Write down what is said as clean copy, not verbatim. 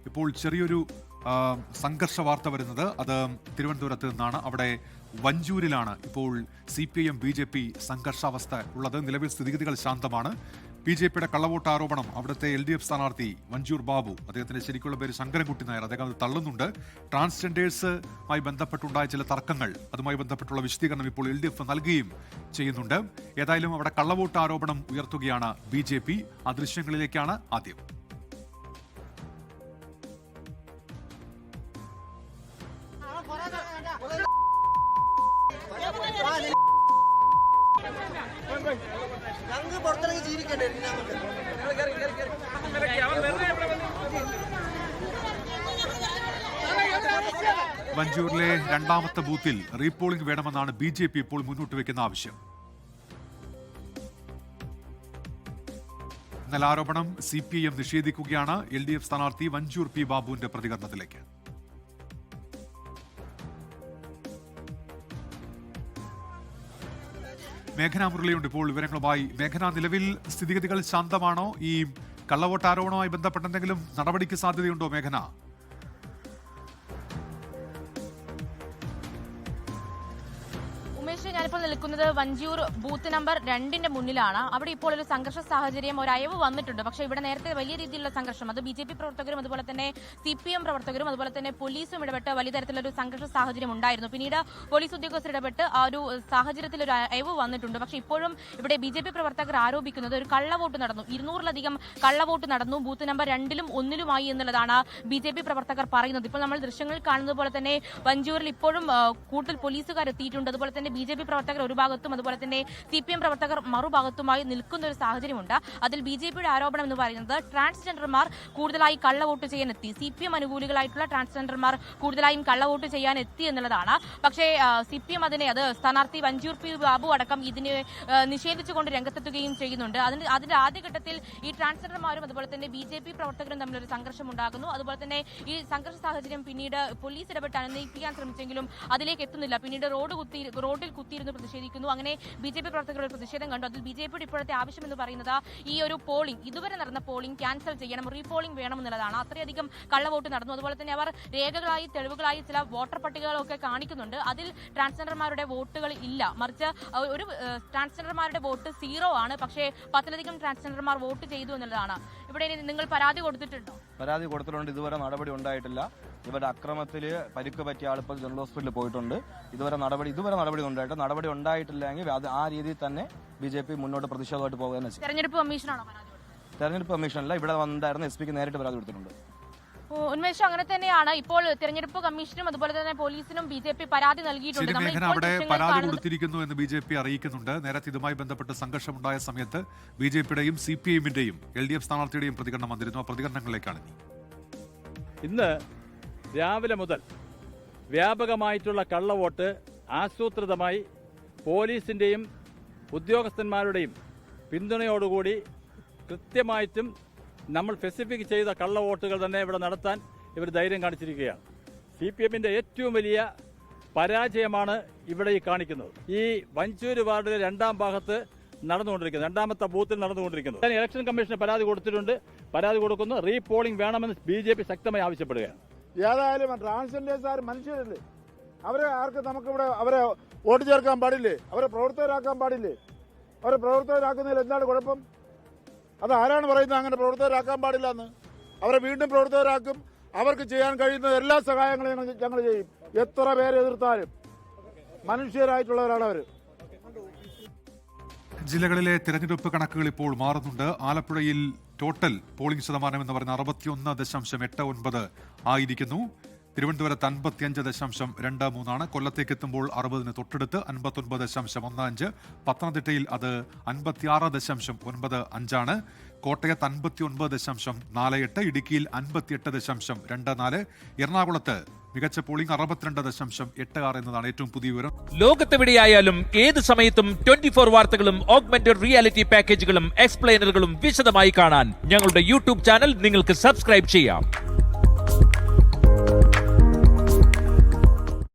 ഇപ്പോൾ ചെറിയൊരു സംഘർഷ വാർത്ത വരുന്നത് അത് തിരുവനന്തപുരത്ത് നിന്നാണ്. അവിടെ വഞ്ചൂരിലാണ് ഇപ്പോൾ CPIM BJP സംഘർഷാവസ്ഥ ഉള്ളത്. നിലവിൽ സ്ഥിതിഗതികൾ ശാന്തമാണ്. BJPയുടെ കള്ളവോട്ട് ആരോപണം അവിടുത്തെ LDF സ്ഥാനാർത്ഥി വഞ്ചൂർ ബാബു, അദ്ദേഹത്തിന്റെ ശരിക്കുള്ള പേര് ശങ്കരൻകുട്ടി നായർ, അദ്ദേഹം അത് തള്ളുന്നുണ്ട്. ട്രാൻസ്ജെൻഡേഴ്സുമായി ബന്ധപ്പെട്ടുണ്ടായ ചില തർക്കങ്ങൾ, അതുമായി ബന്ധപ്പെട്ടുള്ള വിശദീകരണം ഇപ്പോൾ LDF നൽകുകയും ചെയ്യുന്നുണ്ട്. ഏതായാലും അവിടെ കള്ളവോട്ട് ആരോപണം ഉയർത്തുകയാണ് BJP. ആ ദൃശ്യങ്ങളിലേക്കാണ് ആദ്യം. വഞ്ചൂരിലെ രണ്ടാമത്തെ ബൂത്തിൽ റീപോളിംഗ് വേണമെന്നാണ് BJP ഇപ്പോൾ മുന്നോട്ട് വയ്ക്കുന്ന ആവശ്യം. എന്നാൽ ആരോപണം CPIM നിഷേധിക്കുകയാണ്. LDF സ്ഥാനാർത്ഥി വഞ്ചൂർ P. ബാബുവിന്റെ പ്രതികരണത്തിലേക്ക്. മേഘന മുരളിയുണ്ട് ഇപ്പോൾ വിവരങ്ങളുമായി. മേഘന, നിലവിൽ സ്ഥിതിഗതികൾ ശാന്തമാണോ? ഈ കള്ളവോട്ട് ആരോപണവുമായി ബന്ധപ്പെട്ട എന്തെങ്കിലും നടപടിക്ക് സാധ്യതയുണ്ടോ മേഘന? ഞാനിപ്പോൾ നിൽക്കുന്നത് വഞ്ചൂർ ബൂത്ത് നമ്പർ 2 മുന്നിലാണ്. അവിടെ ഇപ്പോൾ ഒരു സംഘർഷ സാഹചര്യം, ഒരു അയവ് വന്നിട്ടുണ്ട്. പക്ഷേ ഇവിടെ നേരത്തെ വലിയ രീതിയിലുള്ള സംഘർഷം, അത് BJP പ്രവർത്തകരും അതുപോലെ തന്നെ CPM പ്രവർത്തകരും അതുപോലെ തന്നെ പോലീസും ഇടപെട്ട് വലിയ തരത്തിലൊരു സംഘർഷ സാഹചര്യം ഉണ്ടായിരുന്നു. പിന്നീട് പോലീസ് ഉദ്യോഗസ്ഥർ ഇടപെട്ട് ആ ഒരു സാഹചര്യത്തിൽ ഒരു അയവ് വന്നിട്ടുണ്ട്. പക്ഷേ ഇപ്പോഴും ഇവിടെ BJP പ്രവർത്തകർ ആരോപിക്കുന്നത് ഒരു കള്ളവോട്ട് നടന്നു, 200-ലധികം കള്ളവോട്ട് നടന്നു ബൂത്ത് നമ്പർ 2-ലും 1-ലുമായി എന്നുള്ളതാണ് BJP പ്രവർത്തകർ പറയുന്നത്. ഇപ്പോൾ നമ്മൾ ദൃശ്യങ്ങളിൽ കാണുന്നത് പോലെ തന്നെ വഞ്ചൂരിൽ ഇപ്പോഴും കൂടുതൽ പോലീസുകാർ എത്തിയിട്ടുണ്ട്. അതുപോലെ തന്നെ BJP പ്രവർത്തകർ ഒരു ഭാഗത്തും അതുപോലെ തന്നെ CPM പ്രവർത്തകർ മറുഭാഗത്തുമായി നിൽക്കുന്ന ഒരു സാഹചര്യമുണ്ട്. അതിൽ BJPയുടെ ആരോപണം എന്ന് പറയുന്നത് ട്രാൻസ്ജെൻഡർമാർ കൂടുതലായി കള്ളവോട്ട് ചെയ്യാൻ എത്തി, CPM അനുകൂലികളായിട്ടുള്ള ട്രാൻസ്ജെൻഡർമാർ കൂടുതലായും കള്ളവോട്ട് ചെയ്യാൻ എത്തി എന്നുള്ളതാണ്. പക്ഷേ CPM അത് സ്ഥാനാർത്ഥി വഞ്ചൂർ P. ബാബു അടക്കം ഇതിനെ നിഷേധിച്ചുകൊണ്ട് രംഗത്തെത്തുകയും ചെയ്യുന്നുണ്ട്. അതിന്റെ ആദ്യഘട്ടത്തിൽ ഈ ട്രാൻസ്ജെൻഡർമാരും അതുപോലെ തന്നെ BJP പ്രവർത്തകരും തമ്മിലൊരു സംഘർഷം ഉണ്ടാകുന്നു. അതുപോലെ തന്നെ ഈ സംഘർഷ സാഹചര്യം പിന്നീട് പോലീസ് ഇടപെട്ട് അന്വയിപ്പിക്കാൻ ശ്രമിച്ചെങ്കിലും അതിലേക്ക് എത്തുന്നില്ല. പിന്നീട് റോഡിൽ കുത്തിയിരുന്ന് പ്രതിഷേധിക്കുന്നു. അങ്ങനെ BJP പ്രവർത്തകരുടെ പ്രതിഷേധം കണ്ടു. അതിൽ BJPയുടെ ഇപ്പോഴത്തെ ആവശ്യം എന്ന് പറയുന്നത് ഈ ഒരു പോളിംഗ്, ഇതുവരെ നടന്ന പോളിംഗ് ക്യാൻസൽ ചെയ്യണം, റീപോളിംഗ് വേണമെന്നുള്ളതാണ്. അത്രയധികം കള്ളവോട്ട് നടന്നു. അതുപോലെ തന്നെ അവർ രേഖകളായി തെളിവുകളായി ചില വോട്ടർ പട്ടികകളൊക്കെ കാണിക്കുന്നുണ്ട്. അതിൽ ട്രാൻസ്ജെൻഡർമാരുടെ വോട്ടുകൾ ഇല്ല, മറിച്ച് ഒരു ട്രാൻസ്ജെൻഡർമാരുടെ വോട്ട് 0 ആണ്. പക്ഷേ 10-ലധികം ട്രാൻസ്ജെൻഡർമാർ വോട്ട് ചെയ്തു എന്നുള്ളതാണ്. ഇവിടെ നിങ്ങൾ പരാതി കൊടുത്തിട്ടുണ്ടോ? പരാതി കൊടുത്തിട്ടുണ്ട്. ഇതുവരെ നടപടി ഉണ്ടായിട്ടില്ല. ഇവരുടെ അക്രമത്തിൽ പരിക്ക് പറ്റിയ ആൾ ഇപ്പോൾ ജനറൽ ഹോസ്പിറ്റലിൽ പോയിട്ടുണ്ട്. ഇതുവരെ നടപടി ഉണ്ടായിട്ട് നടപടി ഉണ്ടായിട്ടില്ലെങ്കിൽ അത് ആ രീതിയിൽ തന്നെ BJP മുന്നോട്ട് പ്രതിഷേധമായിട്ട് പോകുകയെന്ന് വെച്ചാൽ തെരഞ്ഞെടുപ്പ് കമ്മീഷനാണോ പരാതി? തെരഞ്ഞെടുപ്പ് കമ്മീഷനല്ല, ഇവിടെ വന്നിട്ടായിരുന്നു SP നേരിട്ട് പരാതി കൊടുത്തിട്ടുണ്ട്. ഉന്മേഷം, അങ്ങനെ തന്നെയാണ്. ഇപ്പോൾ തെരഞ്ഞെടുപ്പ് കമ്മീഷനും അതുപോലെ തന്നെ പോലീസിനും BJP പരാതി നൽകിയിട്ടുണ്ട്. അവിടെ പരാതി കൊടുത്തിരിക്കുന്നു എന്ന് BJP അറിയിക്കുന്നുണ്ട്. നേരത്തെ ഇതുമായി ബന്ധപ്പെട്ട് സംഘർഷമുണ്ടായ സമയത്ത് BJPയുടെയും CPIMന്റെയും LDF സ്ഥാനാർത്ഥിയുടെയും പ്രതികരണം വന്നിരുന്നു. ആ പ്രതികരണങ്ങളിലേക്കാണ് ഇന്ന് രാവിലെ മുതൽ വ്യാപകമായിട്ടുള്ള കള്ളവോട്ട് ആസൂത്രിതമായി പോലീസിൻ്റെയും ഉദ്യോഗസ്ഥന്മാരുടെയും പിന്തുണയോടുകൂടി കൃത്യമായിട്ടും നമ്മൾ സ്പെസിഫിക് ചെയ്ത കള്ളവോട്ടുകൾ തന്നെ ഇവിടെ നടത്താൻ ഇവർ ധൈര്യം കാണിച്ചിരിക്കുകയാണ്. CPMന്റെ ഏറ്റവും വലിയ പരാജയമാണ് ഇവിടെ ഈ കാണിക്കുന്നത്. ഈ വഞ്ചൂര് വാർഡിലെ 2-ാം ഭാഗത്ത് നടന്നുകൊണ്ടിരിക്കുന്നത്, 2-ാമത്തെ ബൂത്തിൽ നടന്നുകൊണ്ടിരിക്കുന്നത്. ഞാൻ ഇലക്ഷൻ കമ്മീഷന് പരാതി കൊടുത്തിട്ടുണ്ട്. പരാതി കൊടുക്കുന്നു. റീപോളിംഗ് വേണമെന്ന് BJP ശക്തമായി ആവശ്യപ്പെടുകയാണ്. ഏതായാലും ട്രാൻസ്ജെൻഡേഴ്സ് മനുഷ്യരല്ലേ, അവരെ ആർക്ക് നമുക്കിവിടെ അവരെ വോട്ട് ചേർക്കാൻ പാടില്ലേ? അവരെ പ്രവർത്തകരാക്കാൻ പാടില്ലേ? അവരെ പ്രവർത്തകരാക്കുന്നതിൽ എന്താണ് കുഴപ്പം? അത് ആരാണ് പറയുന്നത് അങ്ങനെ പ്രവർത്തകരാക്കാൻ പാടില്ല എന്ന്? അവരെ വീണ്ടും പ്രവർത്തകരാക്കും. അവർക്ക് ചെയ്യാൻ കഴിയുന്ന എല്ലാ സഹായങ്ങളും ഞങ്ങൾ ചെയ്യും. എത്ര പേരെ എതിർത്താലും മനുഷ്യരായിട്ടുള്ളവരാണ് അവർ. ജില്ലകളിലെ തെരഞ്ഞെടുപ്പ് കണക്കുകൾ ഇപ്പോൾ മാറുന്നുണ്ട്. ആലപ്പുഴയിൽ ടോട്ടൽ പോളിംഗ് ശതമാനം എന്ന് പറയുന്ന 61.89 ആയിരിക്കുന്നു. തിരുവനന്തപുരത്ത് 55.23 കൊല്ലത്തേക്ക് എത്തുമ്പോൾ 60-ന് തൊട്ടടുത്ത് 59.15. പത്തനംതിട്ടയിൽ അത് 56.95 കോട്ടയത്ത് 59.48, ഇടുക്കിയിൽ 58.24, എറണാകുളത്ത് മികച്ച പോളിംഗ് 62.86 എന്നതാണ് ഏറ്റവും പുതിയ വിവരം. ലോകത്തെവിടെയായാലും ഏത് സമയത്തും 24 വാർത്തകളും ഓഗ്മെന്റഡ് റിയാലിറ്റി പാക്കേജുകളും എക്സ്പ്ലെയിനറുകളും വിശദമായി കാണാൻ ഞങ്ങളുടെ YouTube ചാനൽ നിങ്ങൾക്ക് സബ്സ്ക്രൈബ് ചെയ്യാം.